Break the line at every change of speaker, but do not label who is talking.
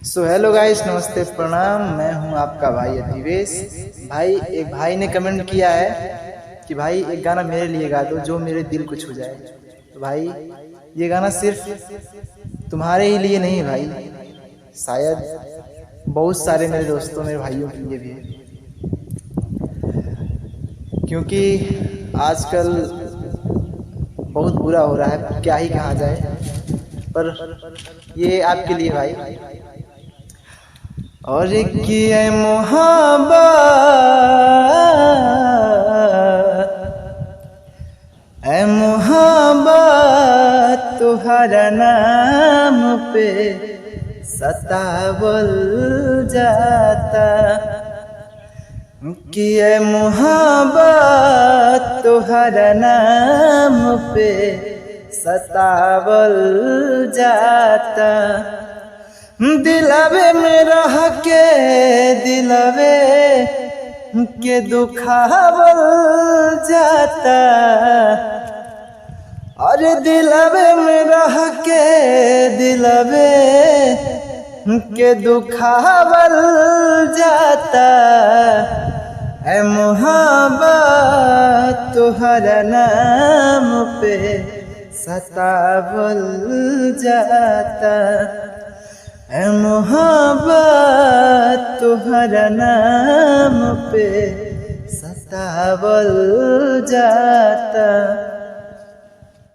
So hello guys, नमस्ते, प्रणाम। मैं हूं आपका भाई अतिवेश। भाई, एक भाई ने कमेंट किया है कि भाई एक गाना मेरे लिए गा दो जो मेरे दिल को छू जाए। तो भाई, ये गाना सिर्फ तुम्हारे ही लिए नहीं भाई, शायद बहुत सारे मेरे दोस्तों, मेरे भाइयों के लिए भी है। क्योंकि आजकल बहुत बुरा हो रहा है, क्या ही कहा जाए। पर ये आपके लिए भाई। और की मोहब्बत, ऐ मोहब्बत तुहरा नाम पे सतावल जाता, कि ऐ मोहब्बत तुहरा नाम पे सतावल जाता। दिलवे में रह के दिलवे के दुखावल जाता, और दिलवे में रह के दिलवे के दुखावल जाता। ऐ मोहब्बत तुहरा नाम पे सतावल जाता, ऐ मोहब्बत तुहरा नाम पे सतावल जाता।